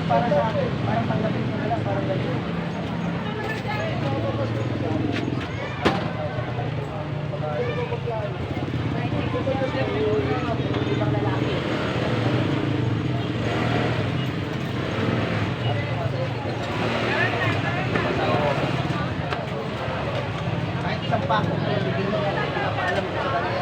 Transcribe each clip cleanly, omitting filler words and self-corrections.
para sa akin, parang tanggapin ko na lang, parang ganyan. Ibang lalaki. Kahit isang pako, hindi mo pinapaalam ko sa kanya.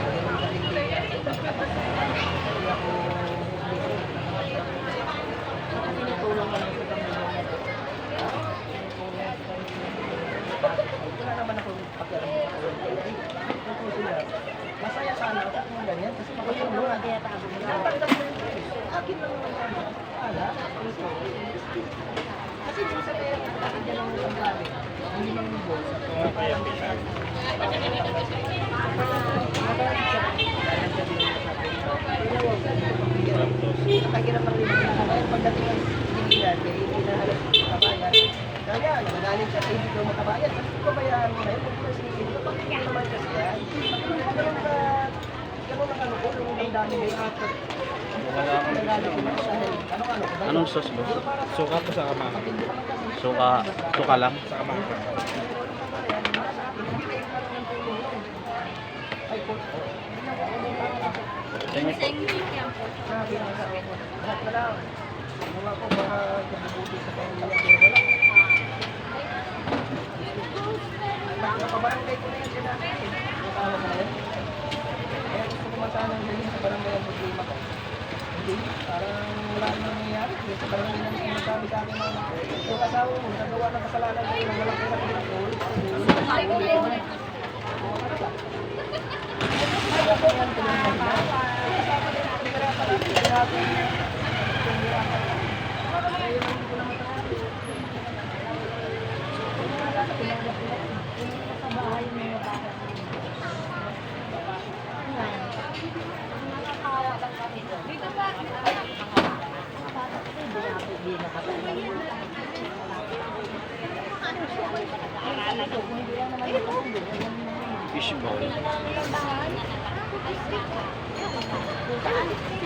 Tinutulong ko lang sa pamilya. Wala naman ako pakialam. Masaya sana ako kung ganyan kasi makatulong na kaya tago mo. Akin lang naman. Ala, ito. Kasi kung sa pera, akin lang ang gabi. Hindi lang yung boss. Kaya pila. Nakagirap ang limit na kaya pagdating ng sinigilan, kaya hindi na halos makabayan. Kaya, nanganalig siya, hindi ko makabayan. Kasi pabayaan mo na yun, kung hindi sinigil, kapag hindi naman kasi yan, ganun na kanukul, yung dami may atot. Anong sauce ba? Suka po sa kamama. Suka lang. Sa kamama. Thank you po. Sabi ng asawa ko, lahat na lang. Mga ko baka kabubuti sa pamilya ko. Wala. Napabarangay ko na yan sila. Asawa ko na yan. Kaya gusto ko masanang galing sa barangay ang problema ko. Hindi, parang wala nang nangyayari. Hindi sa barangay nang sinasabi sa akin na yung asawa mo, nagawa ng kasalanan kayo, nagalang kayo ng pinakul. Kaya ko yan, tulungan na. Fish ball.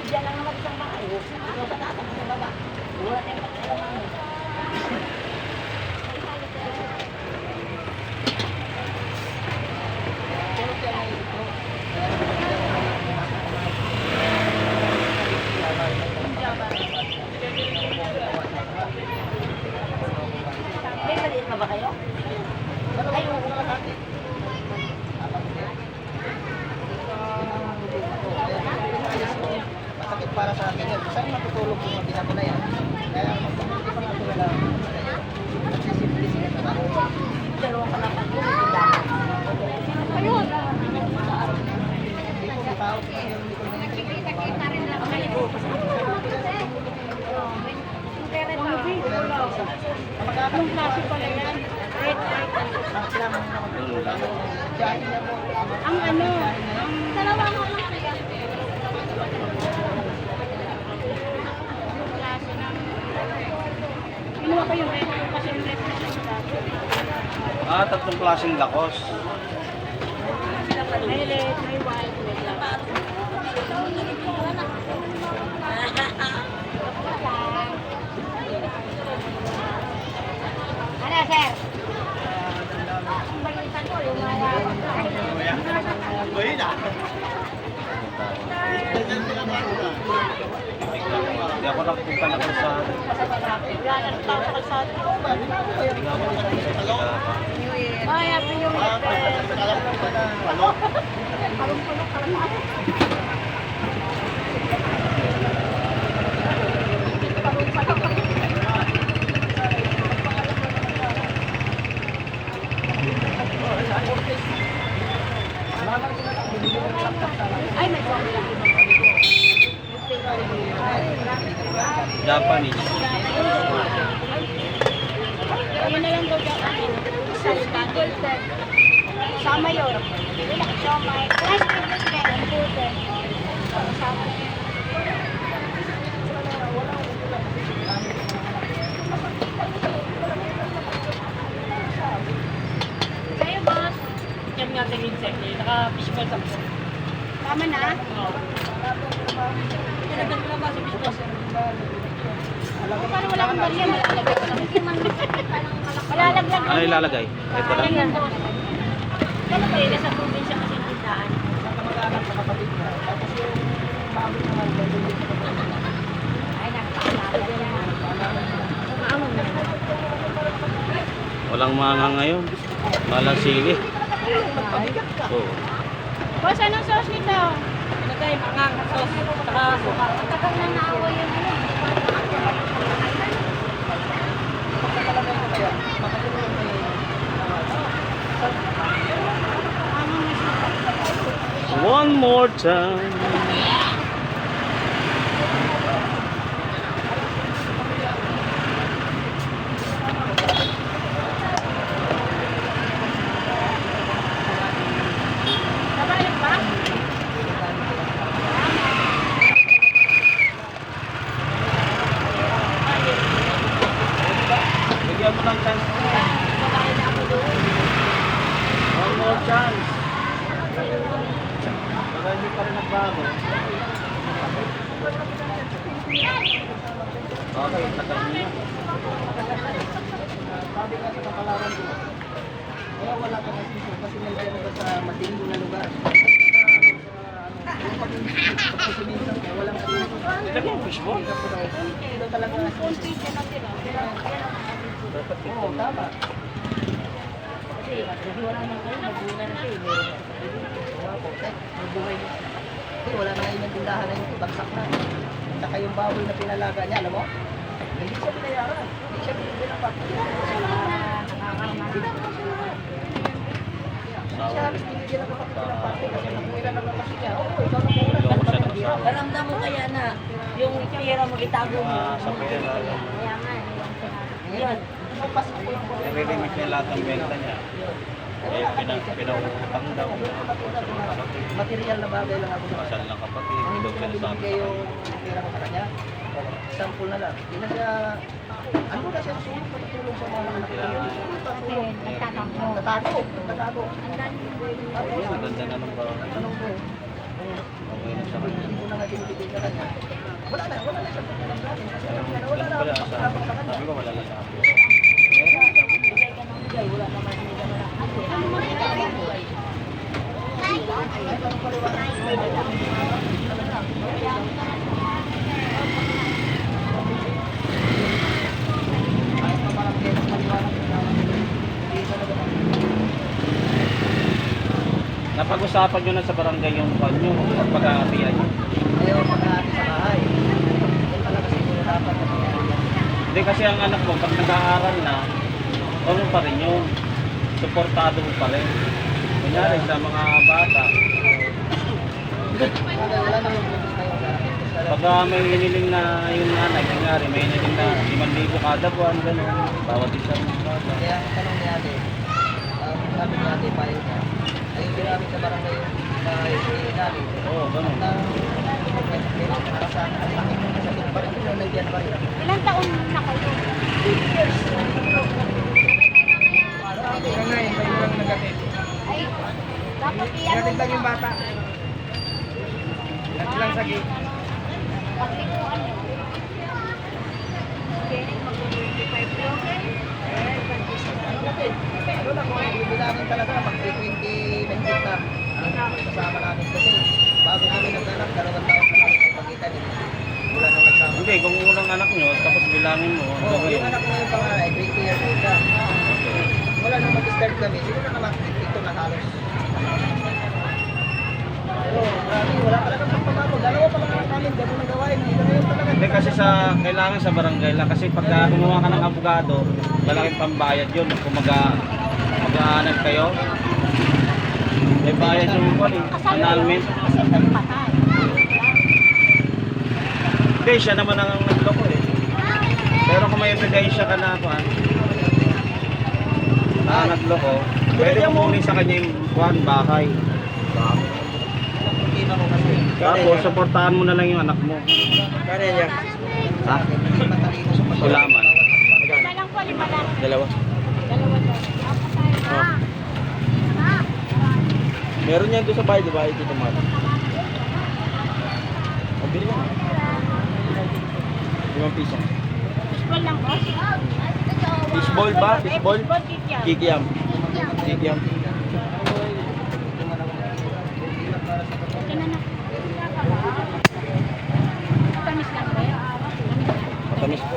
Diyan lang naman isang bahay. Ikaw ba tatang sa baba? Wala tayong pagkakalang. May maliit na ba kayo? Ay, oo nga natin. Masakit para sa akin yan. Saan matutulog kung mabina ko na yan? Kaya magpapaliti pa nga ito wala. Nagsisimple sila sa ako. Dalawang kalapag yun. Ayun. Hindi ko matao kasi hindi ko Nakikita rin lang kami. Anong klase pala yan? Red light. Ang ano? Ang dalawa nga lang kaya. Yung klase ng... Kinuha ko yung red kasi yung red na siya. Tatlong klaseng lakos. May red, may white, may black. Ano, sir? Ang balitan ko, yung mga... Hindi ako nagpunta na kalsada. Wala na nagtawag sa kalsada. New Year. Ay, happy New Year. Palong-palong kalsada. Ay, may Japanese. ayun na lang daw dyan. Sama yun. Sama yun. Sama yun. Sa'yo, boss. Yan nga tingin sa inyo. Naka-fish ball sa po. Tama na? Pinagdan ko lang ba sa fish ball? Parang wala akong Ang barya malalagay ko lang. Malalaglag. Ano ilalagay? Ito lang. Ayan, boss. Kailan kayo nasa probinsya kasi tindahan? Sa kamag-anak sa kapatid niya. Tapos yung pabot naman, gagawin sa kapatid niya. Ay, nakapaalala niya. Maamon na. Walang mga ngayon. Walang sili. Oo. Boss, anong sauce nito? Pinagay, mangang, sauce, saka suka. Ang tagal na naawa yun. Pagkakalagay ko kaya, makatulong may Among na siya. One more time. Nabalik ba? Bigyan mo ng chance. Babae na ako doon. One more chance. Baka hindi pa rin nagbago. Okay, tagal mo na. sabi nga sa kapalaran ko, kaya wala kang asisyo kasi nandiyan ka sa madilim na lugar. Yung pag-siminsan ka, walang asisyo. Ilagay yung fishball. Ito talaga asisyo. Oo, tama. Kasi wala naman kayo, magbunga na siya. Kasi wala na ngayon ng tindahan na yung bagsak na. Saka yung baboy na pinalaga niya, alam mo? Hindi siya binayaran. Hindi siya binibigyan ng pati. Hindi siya halos binibigyan ng kapatid ng pati kasi nakuha na lang kasi niya. Oo, ikaw na muna. Ikaw siya ng asawa. Paramdam mo kaya na yung pera mo itago mo. Sa pera. Kaya nga, Ngayon, napasok ko yung Nire-remit niya lahat ng benta niya. Eh, pinautang daw. material na bagay lang ako sa Kasal ng kapatid. Ang Daw hindi ko siya na nasabi. binibigay yung pera ko sa kanya. Sample na lang. Hindi na siya, ano na siya sumunod patutulong sa mga anak niya. nagtatakbo. Nagtatago. Nagtatago. Tapos, Ang ganda na ng parang tanong ko, okay na sa kanya. hindi ko na nga binibigay sa kanya. Wala na siya pagkalang natin. Kasi wala na Wala ako sa sa kanya. sabi ko wala lang sa akin. Wala naman nila na. Ano mo Kahit pa parang kaya ng paliwanag na hindi talaga Napag-usapan nyo na sa barangay yung kanyo, pag-aapian nyo. ayaw pag-aati sa bahay. Yan talaga siguro dapat na mangyari. Hindi kasi ang anak mo, pag nag-aaral na, ano pa rin yun, suportado mo pa rin. Kunyari sa mga bata, Wala namang business na yun. pag may hiniling na yung nanay, kunyari may hiniling na 5,000 kada buwan, gano'n, bawat isang bata. Kaya ang tanong ni ate, sabi ni ate, payo niya, ayun din namin sa barangay yung hinihingi namin. Oo, gano'n. Na, para sa akin, ang laki ng masakit pa rin yun, nandiyan pa rin. Ilang taon na kayo? 8 years. Ay, dapat i-ano mo na. bata. Yan lang sa gate. Paglikuan niyo. Okay, mag-25 na, okay? Ano lang, kung bibilangin talaga, mag-20 benefit na. Ang kasama namin kasi, bago kami nag-anak, 2 taon na kami pagkita din. Mula nung nagsama. Hindi, kung unang anak nyo, tapos bilangin mo, Oo, hanggang yung ngayon. anak ko yung panganay, 20 years old na. Wala nung mag-start kami, siguro naman ito na halos. Oo, marami, wala talaga pagpapako. Dalawa pa lang namin, gano'n ang gawain. Hindi na yun talaga. Hindi kasi kailangan sa barangay lang. Kasi pag gumawa ka ng abogado, malaking pambayad yun. Kung mag-aanag kayo, may bayad yung annulment. Kasi nagpatay. Hindi, siya naman ang nagloko eh. Pero kung may ebidensya ka na kuhan, na nagloko, pwede mo muna sa kanya yung kuhan, bahay. Problema ko kasi. Tapos, supportahan mo na lang yung anak mo. Kaya niya. Ha? Hindi matalino sa pag- Kulaman. Isa lang po, lima lang. Dalawa. Dalawa lang. Apo tayo. Meron yan doon sa bahay, di ba? Ito tomato. Pabili yan. 5 piso. Fishball lang, boss. Fishball ba? Fishball? Fishball, kikiam. Kikiam. Kikiam. Ito na na. Tamis lang ba yun? Matamis po.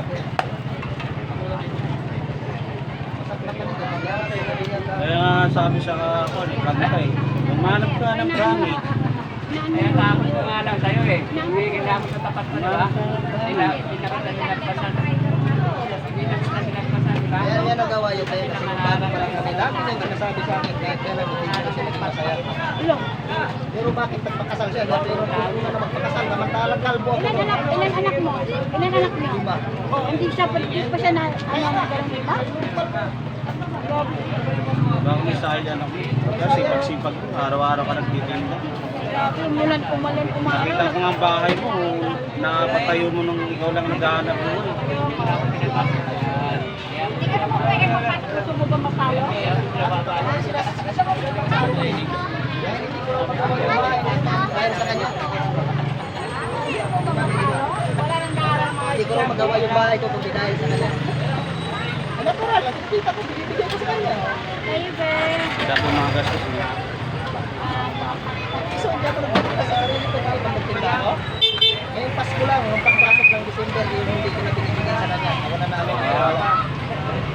Kaya nga sabi sa ako, kanta eh. Umanap ka ng brownie. Kaya Tapos ko nga lang sa'yo eh. Hindi kailangan sa tapat mo, di ba? Hindi na kita sinagpasan. Hindi na kita sinagpasan, di ba? Kaya nagawa yun tayo kasi kung paano pa lang kami. Lagi na nagsasabi sa akin kahit kailan hindi ko sila masaya. Ulo. Pero bakit nagpakasal siya? Pero kung na magpakasal, namantalang kalbo ako. Ilan anak mo? Ilan anak mo? Lima. Oh, hindi pa siya na magkaroon iba? Baka may sayang ako. Kasi pagsipag ko, araw-araw ka nagtitinda. Grabe, umulan, Nakita ko nga ang bahay mo, napatayo mo nung ikaw lang naghahanap mo. Gusto mo ba mapalo? Dahil sa kanya. Hindi ko rin magawa yung bahay ko kung di dahil sa kanya. Natural, ang kita ko, binibigay ko sa kanya. Kayo, be. Dati mga gastos mo. So, hindi ako nagpapakita sa sarili ko kahit magtinda ako. Ngayong Pasko lang, nung pagpasok ng December, yung hindi ko na binibigay sa kanya. Wala na namin kawawa.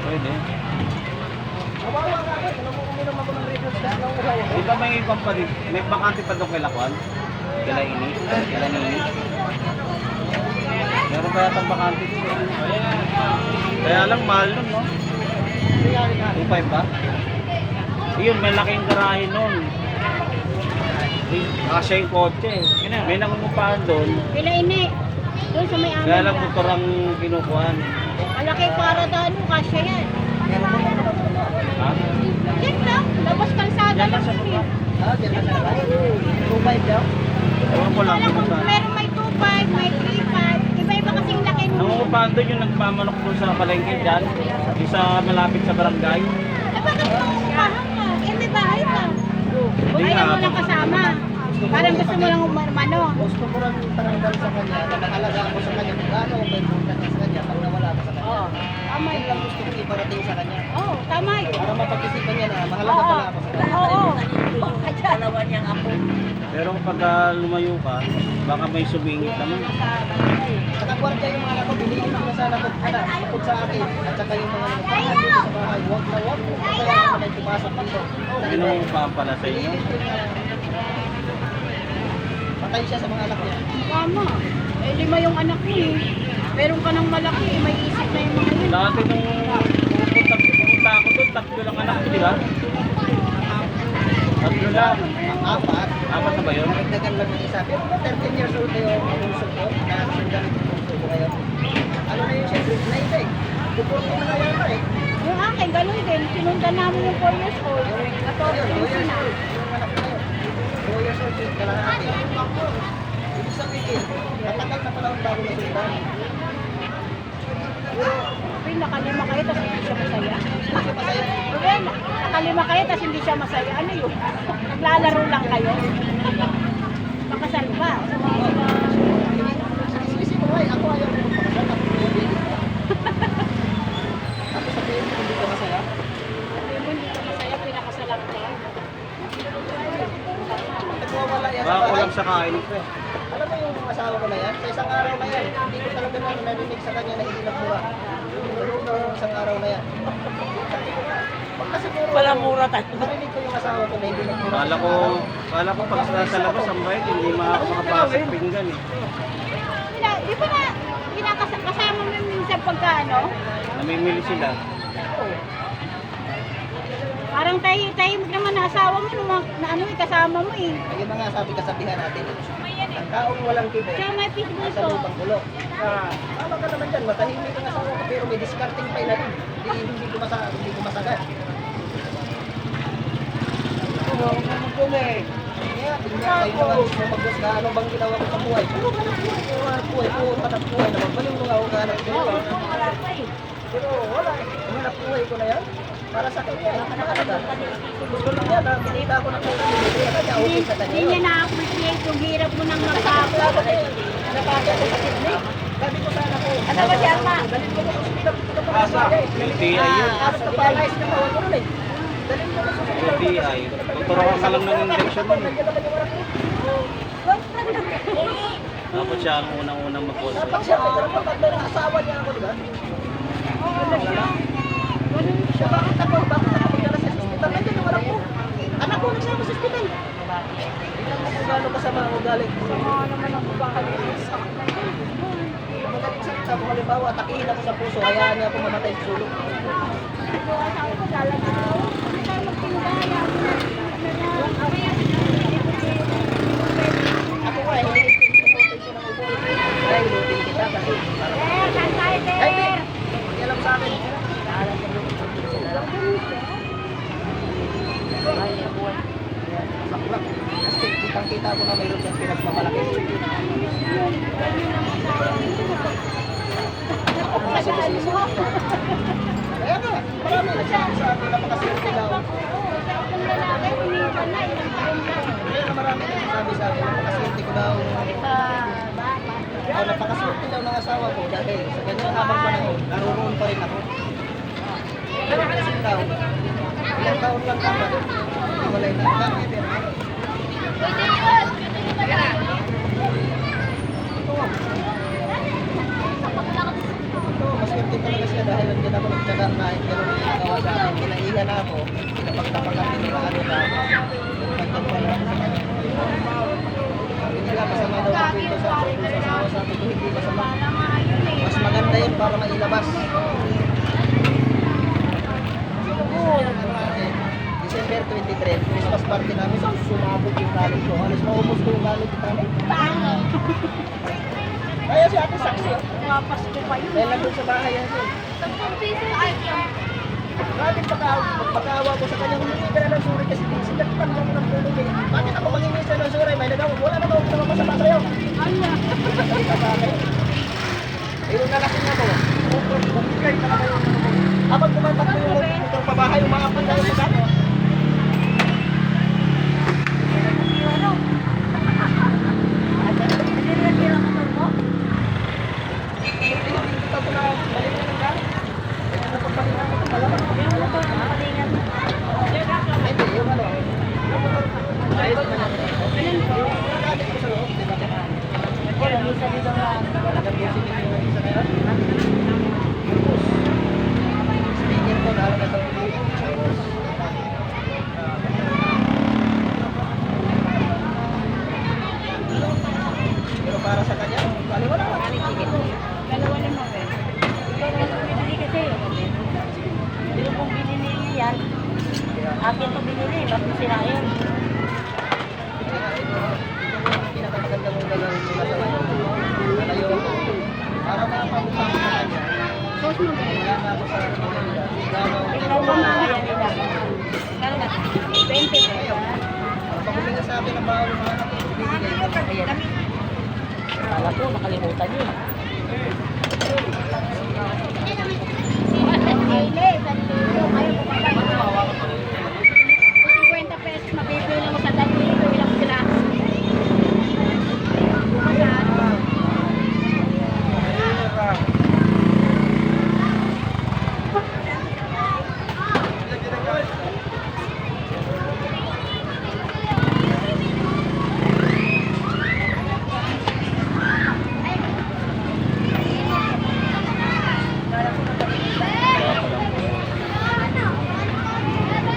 Pwede. Kawawa nga ako, alam mo, uminom ako ng Red Horse kasi nang uhaw ako. Di ba may ibang pa din? May bakante pa doon kay Lakwan? Kila Ini? Kila Nini? Meron kaya itong bakante doon? Kaya lang mahal nun, no? 2.5 ba? Yun, may laking garahe nun. Kasya yung kotse. May nangungupahan doon. Pila ini. Doon sa may amin. Kaya lang motor ang kinukuhan. Malaki para dano, kasya yan. Ha? Yan lang, labas kalsada Yan lang lang sa yun. Ah, diyan na sa labas. 2.5 daw. Ewan ko lang Alam kung ko, saan. meron may 2.5, may 3.5. Iba-iba kasing laki nun. Nangungupahan doon yung nagpamanok doon sa palengke dyan. Yung sa malapit sa barangay. Eh, bakit pangungupahan ka? Eh, may bahay ka. Hindi Ayaw mo nga. lang kasama. Parang gusto mo lang umano. Gusto ko lang parangdal sa kanya, na nakalaga ako sa kanya, kung gaano ako important sa kanya, pag nawala ako sa kanya. Oo. Tama Yun yun. lang gusto ko iparating sa kanya. Oo, tama yun. Para mapag-isipan niya na mahalaga pala ako sa kanya. Oo. Dalawa niyang apo. Pero kapag lumayo ka, baka may sumingit naman. Sa kwarta yung mga anak ko, binigyan ko na sana kung anak, bukod sa akin. At saka yung mga nagpapagod sa bahay, huwag na huwag. Kaya ako na pumasok dito. Hindi nangungupahan pala sa inyo. Patay siya sa mga anak niya. Tama. Eh, 5 yung anak mo eh. Meron ka ng malaki, eh, may isip na yung mga yun. Dati nung pupunta ako doon, 3 lang anak ko, di ba? 3 lang. Apat. Apat na ba yun? Nagdagan lang ng isa. Pero 13 years old na yung bunso ko. Nakasundan yung bunso ko ngayon. Ano na yun siya? Na isa eh. Bukod ko na yata eh. Yung akin, ganun din. Sinundan namin yung 4 years old. Ayun, 2 years na. old. Yung anak ko ngayon. 2 years old yung kalahati. Ibig sabihin, matagal na pala ang bago na sundan. Sabi, nakalima kayo, tapos hindi siya masaya. Kasi masaya. Okay, nakalima kayo, tapos hindi siya masaya. Ano yun? Naglalaro lang kayo? Pakasal ba? Isip mo ay, ako ayaw mo magpakasal. Ako hindi. Tapos sabihin mo, hindi ka masaya. Sabi mo, hindi ka masaya, pinakasalan ka. Nagwawala yan sa Baka bahay. kulang sa kain ko eh. Alam mo yung asawa ko na yan? Sa isang araw na yan, hindi ko talaga narinig sa kanya na hindi nagmura. Yung isang araw na yan. Sabi ko nga, pag kasi siguro, Wala mura tayo. narinig ko yung asawa ko na hindi nagmura. Kala ko pag sa labas ang bait, hindi makapasok pinggan eh. Di ba na, kasama mo minsan pagka ano? Namimili sila. Parang tahimik naman na asawa mo, na ano eh, kasama mo eh. Ayun na nga sabi kasabihan natin. Ang taong walang kibo, Siya may pitbull nasa to. lupang gulo. Tama ka naman dyan, matahimik ang asawa ko pero may discarding pa na rin. Hindi ko masagad. Kaya, tingnan kayo mga gusto mag-guess na ano bang ginawa ko sa buhay. Ano ba ng buhay? Puro hanap buhay naman. Baliw nung ako hanap buhay. Pero wala eh. Ang hanap buhay ko na yan. Para sa kanya, nakakalaga. Gusto lang yan, pinita ko na kung kaya okay sa kanya. Hindi niya na-appreciate yung hirap mo nang magpapalala. Napagod ko sa kidney. Sabi ko sana ko. Ano ba siya, ma? Galit ko sa LTI yun. Ano ka pa, guys, na mawag mo nun eh. Dalhin mo na sa LTI. Tuturuan ka lang ng injection nun. Nandiyan naman yung anak mo. Dapat siya ang unang-unang mag-cause. Dapat siya, may karapatan na ng asawa niya ako, di ba? Siya, bakit ako magdala sa hospital? Nandiyan yung anak mo. Anak ko, nagsama sa hospital. Tingnan mo kung gaano kasama ang ugali. Magaling salita, kung halimbawa, atakihin ako sa puso, hayaan niya ako mamatay sa sulok. Ako nga, hindi ko protection ng ubo. Kaya hinutin kita kasi ay, hindi. Hindi alam sa akin. Saklap. Kasi kitang-kita ko na mayroon siyang pinagmamalaki. Ako kasi sisisi. Kaya nga, marami nagsabi sa akin na pakaswerte daw. Kaya nga marami nagsasabi sa akin na pakaswerte ko daw. Napakaswerte daw ng asawa ko dahil sa ganyang habang panahon, naroon pa rin ako. Pero kasi daw, ilang taon lang dapat, hiwalay na. Dami pero ito, maswerte talaga siya dahil nandiyan ako nagtsaga kahit gano'n yung ginagawa sa akin. Kinaihan na ako, pinapagtapakan din nila ano na ako. Nagtagpala ako sa kanya. Hindi nila masama daw ako ito sa asawa sa akin ko, hindi masama. Mas maganda yun para mailabas. December 23, Christmas party namin, sumabog yung galit ko. Alis maubos ko yung galit ko namin. Kaya si ate saksi. Dahil lang doon sa bahay yan siya. Bakit pagkaawa ko sa kanya, humingi ka na ng suri kasi sinagpan mo ng tulong eh. Bakit ako mangingi sa ng suri? May nagawa, wala na ako na masama sa'yo. Salita sa akin. Mayroon na laki niya ko. Bumigay talaga yung habang kumantak mo yung motor pabahay, umaapan tayo sa gato. Pero para sa kanya, baliwala lang. Dalawa lang mo eh. Hindi kasi. Yung kung binili niya yan, akin to binili, bakit sila yun? Pinakamaganda mong gagawin nila sa ngayon. Malayo ako. Para makapagpapang sa kanya. Wala na ako sa Ikaw ba mamaya nila? Kano na? 20 ngayon. Pag huminga sa akin ang bawal ng mga anak ko, bibigay ko. Ayan. Kala ko, nakalimutan niyo. $50 mabibili mo sa dalito, ilang sila.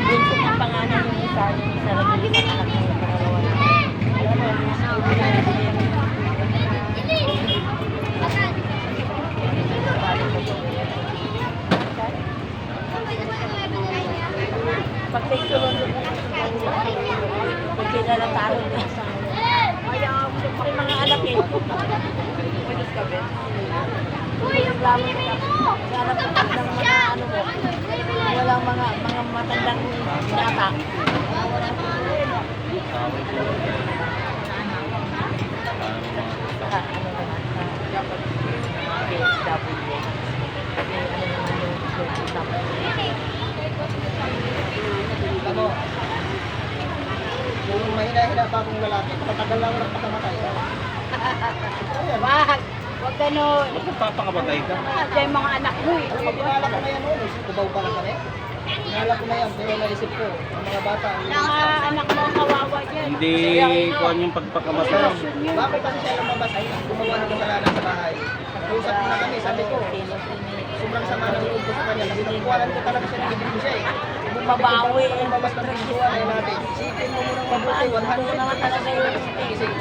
Yung kung pangalan yung isa, yung isa lang yung isa lang yung pangalawa. Pag nagsulong yung pag sila lang taro na may mga anak eh. Uy, yung pamili mo! Hanap ko ng mga ano mo. Walang mga matandang binata. Saka ano naman sa DSW. Kasi ano naman yung dapat. Alam mo, kung mahina-hina pa akong lalaki, matagal lang ako nagpakamatay. Ayan. Wag! Huwag ganon. Ba't nagpapakabatay ka? Kasi yung mga anak mo eh. Pinala ko na yan noon. Kubaw pa lang kami. Pinala ko na yan. Pero naisip ko, ang mga bata. Mga anak mo ang kawawa dyan. Hindi kuhan yung pagpakamatay. Bakit kasi siya lumabas ay gumawa ng kasalanan sa bahay? Usap ko na kami, sabi ko, sobrang sama ng loob ko sa kanya kasi nakukuhanan ko talaga siya ng ibig siya eh. Bumabawi. Lumabas ng ritual ay natin. Isipin mo munang mabuti, 100 naman talaga yung isip.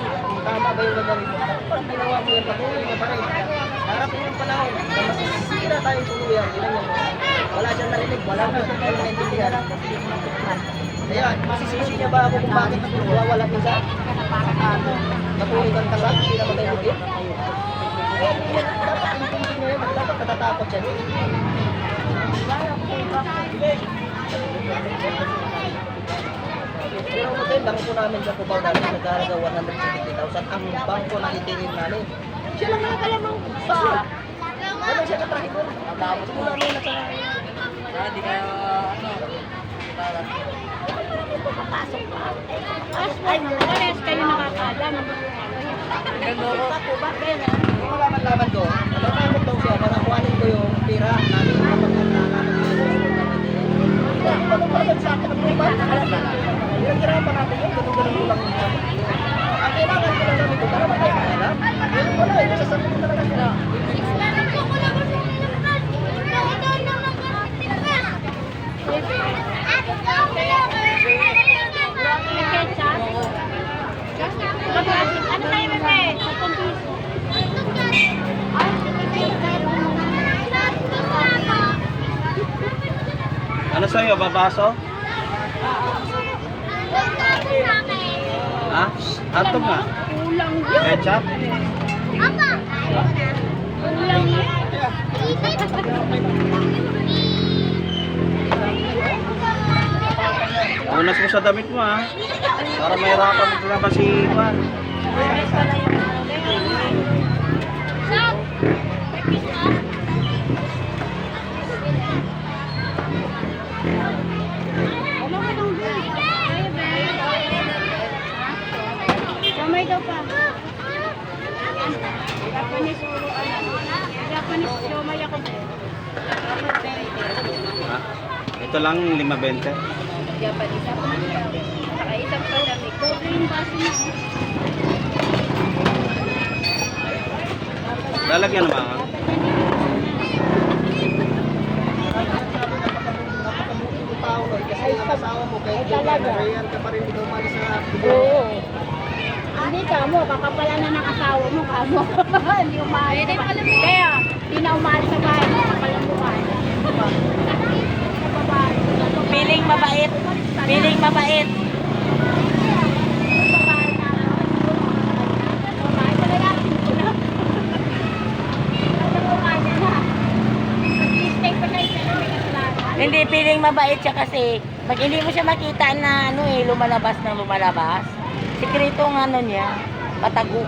Tama ba yung gagawin mo? Parang ginawa mo yan, patuloy na pa rin. Harap mo yung panahon na masisira tayong tuluyan. Yun ang yan. Wala siyang narinig, wala na. Wala naintindihan. Kaya, masisisi niya ba ako kung bakit ako nawawala ko sa natuloy kang kasal, hindi naman tayo muli? Kaya hindi yan, dapat intindi niya yun, dapat natatakot siya. Pero hotel lang po namin sa Cubao dati, nagkahalaga 170,000 ang bangko na itirin namin. Siya lang nakakalamang sa ano siya katrahe ko. Tapos po namin na sa Hindi ka, Papasok pa. Ay, pares kayo nakakaalam. Yung malaman-laman ko, natatakot daw siya, nakakuhanin ko yung pira namin kapag nalaman ko yung ano pa naman sa akin ang buwan? Hirapan natin yun, ganun-ganun lang yun. Ang kailangan ko lang namin ko, para matay ka na. Yun wala, yun nasasabi ko talaga sila. Ano tayo, bebe? 10 piso. Ano sa'yo, babaso? Ha? Atom nga. Kulang yun. Ketchup? Kulang yun. Unas mo sa damit mo ha. Para mahirapan mo lang si Juan. Ano ka nang doon? Kamay daw pa. Japanese uro Japanese siomay ako. Ha? Ito lang 5.20. Japanese ako. Saka isang palamig. Doble yung baso mo. Lalagyan naman ka. Kasi ang asawa mo, kaya Ryan ka pa rin ikaw umalis sa Oo. Hindi ka mo, kakapala na ng asawa mo, kamo. Hindi umalis. Kaya, hindi na umalis sa bahay, kakalamuhan. Sa babae. Piling mabait. Piling mabait. Sa bahay na. Babae ka na natin ko na. Sa babae na. Mag-stay pa kayo sa may kasalanan. Hindi, piling mabait siya kasi pag hindi mo siya makita na ano eh, lumalabas ng lumalabas, sikreto ng ano niya, patago.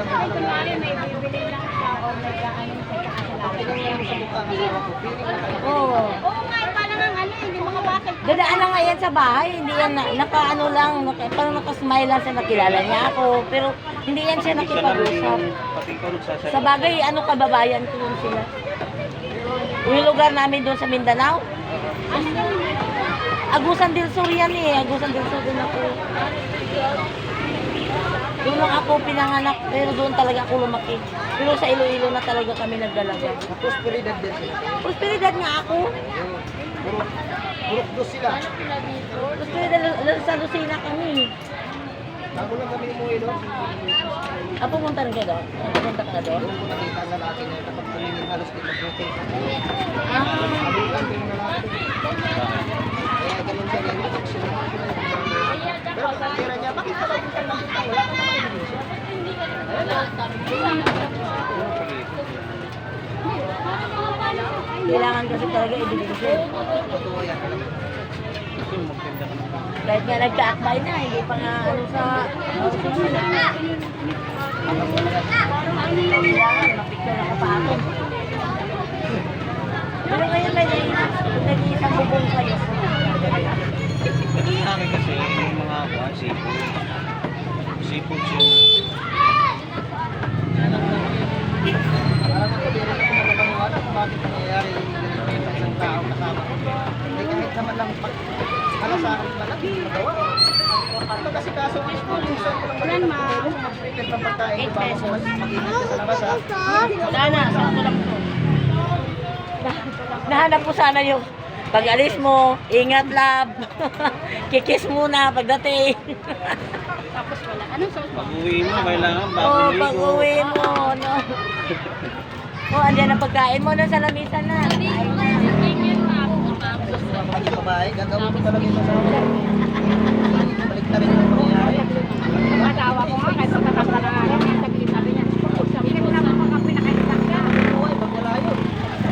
Ay, kunwari may bibili lang siya o may ano sa kasalanan. Oo. Oo nga, parang ang ano, hindi makabakit. Dadaan na nga yan sa bahay, hindi yan naka-ano lang, parang naka-smile lang siya, nakilala niya ako, pero hindi yan siya nakipag-usap. Pati ikaw nagsasalita. Sa bagay, ano kababayan ko yun sila. Yung lugar namin doon sa Mindanao, Agusan del Sur yan eh, Agusan del Sur din ako. Doon lang ako pinanganak, pero doon talaga ako lumaki. Pero sa Iloilo na talaga kami nagdalaga. prosperidad din sila. Prosperidad nga ako. Burok dos sila. Prosperidad sa Lucena kami. Bago lang kami umuwi doon. Pumunta rin kayo doon? Pumunta ka na doon? Doon ko nakita ang lalaki na kapag tumingin halos di magbuti. Ah, Kabulan ko yung lalaki. Kaya ganun siya yung action. Pero pagkakira niya, bakit ka lang nakita? Wala ka naman ebidensya. kailangan kasi talaga ebidensya. Totoo yan. Gusto mo magtinda ka naman. Kahit nga nagka-akbay na, hindi pa nga ano sa... Kailangan, mapicture ako pa ako. Pero ngayon may nag-iisang bubong kayo. Sa akin kasi yung mga seafood. Seafood siya. 8 pesos. Mag-ingat ka sa labas ha. Wala na, sakto lang po. Nahanap ko sana yung pag-alis mo, ingat love. Kikis muna pagdating. Tapos wala. Anong sauce mo? Pag-uwi mo, kailangan Oo, bagong ligo. pag-uwi mo, no. Oh, andyan ang pagkain mo na sa lamisan na. Mga babae, gagawin ko talaga yung asawa. Balik na rin yung mangyayari. Yung asawa ko nga, kahit pagkakasa na nga yan, yung saglit sabi niya, sabi ko na mga pinakaitak ka. Buhay, magkalayo.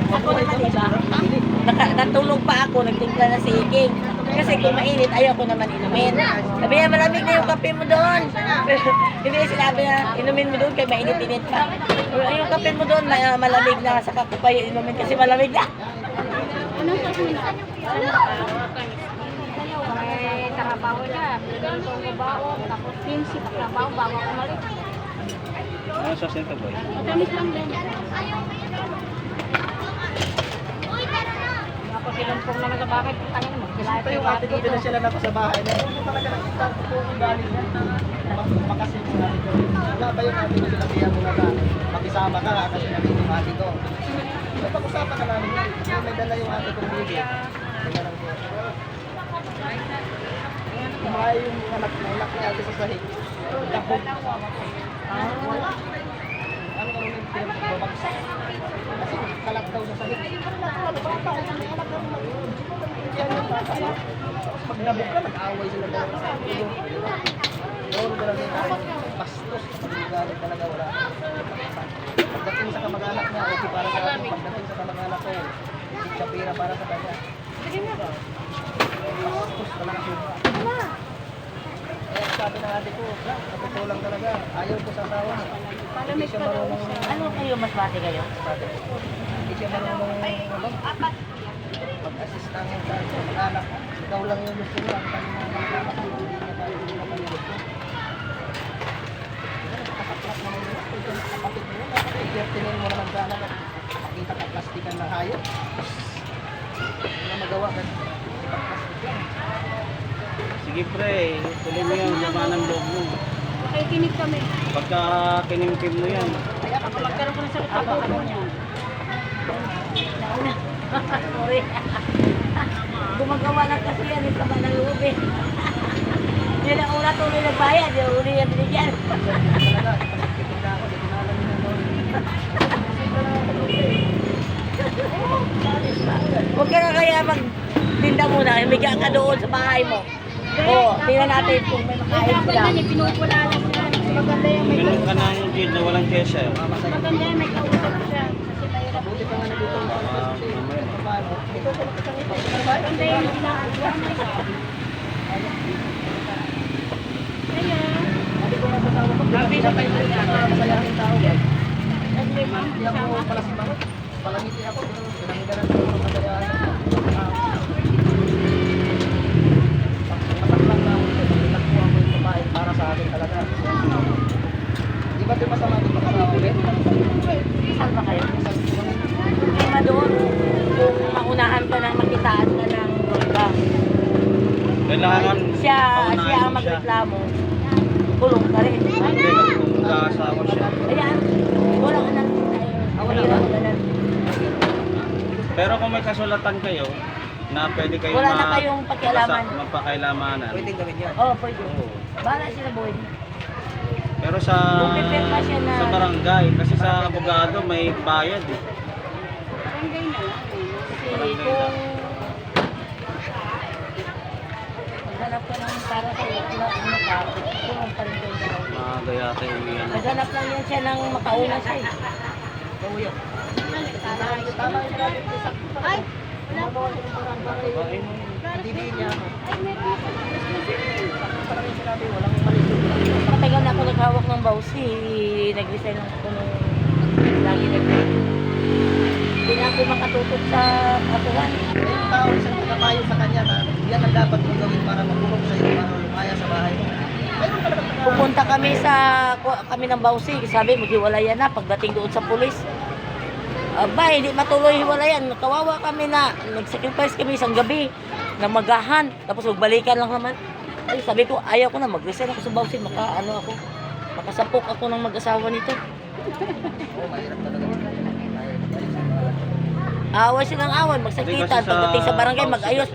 Ako naman, diba? Natulog pa ako, nagtimpla na si Iking. Kasi kung mainit, ayoko naman inumin. Sabi niya, malamig na yung kape mo doon. Pero hindi sinabi na, inumin mo doon kaya mainit-init pa. Yung kape mo doon, malamig na, saka ko pa yung inumin kasi malamig na. Anong sauce mo na? May trabaho niya. Ganito ang trabaho. Tapos pinsi pa trabaho bago ako umalis. Ano sauce nito, boy? Matamis lang din. Ako sinumpong naman sa bakit. Tangin mo. Ito yung ate ko, pinasyalan ako sa bahay na yun. Talaga nakita ko po kung galing yan. Makasin mo natin ko. Wala ba yung ate ko sinabihan mo na makisama ka kasi natin yung ate ko. So pag-usapan na namin yun. So, may dala yung ate kong baby. Kaya lang po. Kumahay yung anak ni ate sa sahig. Dahog. Wala. Ano ka naman pinagbabagsak? Kasi kalat daw sa sahig. Bata, may anak ka naman. Yan yung bata. Pag nabog ka, nag-away sila dalawa sa ulo. Doon talaga yung bastos. Pag galit talaga, wala. Pagdating sa kamag-anak niya, okay para sa akin. Pagdating sa kamag-anak ko, hindi siya pira para sa kanya. Bastos talaga siya. Kaya sabi ng ate ko, kapito lang talaga. Ayaw ko sa asawa niya. Hindi siya marunong. Ano kayo, mas mati kayo? Hindi siya marunong pag-assist ng anak. Ikaw lang yung gusto niya. Ang kanyang mga anak. Hindi niya paligot ko. Nakasaklap naman yun. Ito yung kapatid mo yun. Ikertinin mo naman sana. Makita ka plastikan na hayop. Hindi na magawa kasi. Pag-plastic yan. Sige pre, tuloy mo yan, laman ng loob mo. Nakikinig kami. Pagka kinimkim mo yan, Kaya kapag magkaroon ko ng sakit sa baka mo niyan. Nauna. Sorry. Gumagawa lang kasi yan, yung kaba ng loob eh. Yun ang una tuloy nagbayad, yung uli yung binigyan. Talaga, ipag-tipid na ako. Hindi ko na alam yun. Huwag ka na kaya magtinda muna, himiga ka doon sa bahay mo. Oo, tingnan natin kung may makain Dapat sila. yan, pinupula lang yan. Maganda yan, may minum ka ng gin na walang kesya. maganda yan, may kausap siya. Kasi mahirap. Buti pa nga na dito ang pagkas kasi paano. Ito ko nakasang ito. Maganda yan, ginagawa mo. Kaya, Sabi ko nga sa tao ko, sabi sa tayo na masayahin tao. Hindi ako palasimang. Palangiti ako. Pinanggalan ko ng masayahin. Patak lang na ako. Nagkuha ko yung kumain para sa akin talaga. Di ba ito masama ito pagkasawa ulit? Saan ba kayo? Problema doon, kung maunahan ka ng makitaan ka ng bangka. Kailangan Siya paunahin ang mo siya. magreklamo. Kulong ka rin. Hindi, kung mag-aasawa siya. Ayan, wala ka nang Wala ba? Pero kung may kasulatan kayo, na pwede kayo Wala na kayong pakialaman. mapakailamanan. Pwedeng gawin yan. Oo, pwede. Oo. Bahala sila boy. Pero sa Pupipirma siya na- sa barangay, kasi sa abogado may bayad eh. barangay na lang. Kasi kung maghanap ka ng para sa iyo, kulong pa rin kayo dalawa. Magaya kayo yan. Naghanap lang yan siya ng makauna siya eh. Gawin. Tama yung galit ko sa Ay, Gumagawa ko ng parang bagay. Hindi niya ako. Parang yung sinabi, walang mali. Matagal na ako naghawak ng bawsi. Nag-resign lang ako nung lagi nag-break. Hindi na ako makatutok sa katuhan. Yung tao, isang nakapayo sa kanya na yan ang dapat mong gawin para makulong sa iyo, para lumaya sa bahay mo. Mayroon talaga na Pupunta kami ng bawsi. Sabi, maghiwalayan na pagdating doon sa pulis. Aba, hindi matuloy hiwalayan. Kawawa kami na nag-sacrifice kami isang gabi na magahan. Tapos magbalikan lang naman. Ay, sabi ko, ayaw ko na mag-resign ako sa bawsi. Maka Nakasapok ako ng mag-asawa nito. Oo, mahirap talaga. Away silang away, magsakitan. Pagdating sa barangay, mag-ayos.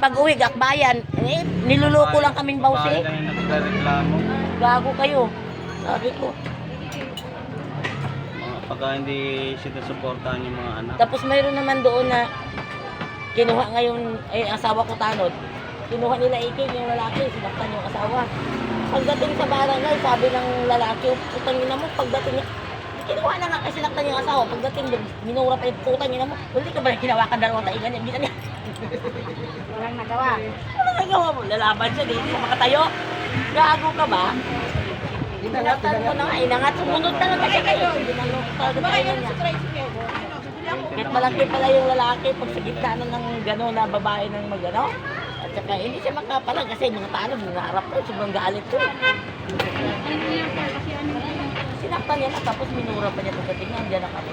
Pag uwi, gakbayan. Eh, niluloko lang kaming Bahay bawsi. lang yung nagreklamo. Gago kayo. Sabi ko. Pagka hindi sinusuportahan yung mga anak. Tapos mayroon naman doon na kinuha ngayon, asawa ko tanod. Kinuha nila iking yung lalaki, sinaktan yung asawa. Pagdating sa barangay, sabi ng lalaki, putang ina mo, pagdating niya, kinuha na nga kasi sinaktan yung asawa. Pagdating doon, minura pa yung putang ina mo. Hindi ka ba hinawakan dalawang taingan niya? Gina niya. Walang nagawa. Ano nagawa mo? Lalaban siya, di siya makatayo. Gago ka ba? Sinaktan ko na nga, inangat, sumunod talaga siya kayo. Ginanong talaga tayo niya. Kahit malaki pala yung lalaki, pag sa gitna na ng gano'n na babae ng magano. At saka hindi siya makapalag kasi mga talo, nangarap ko, sobrang galit ko. Sinaktan niya na tapos minura pa niya pagdating niya, diyan na kami.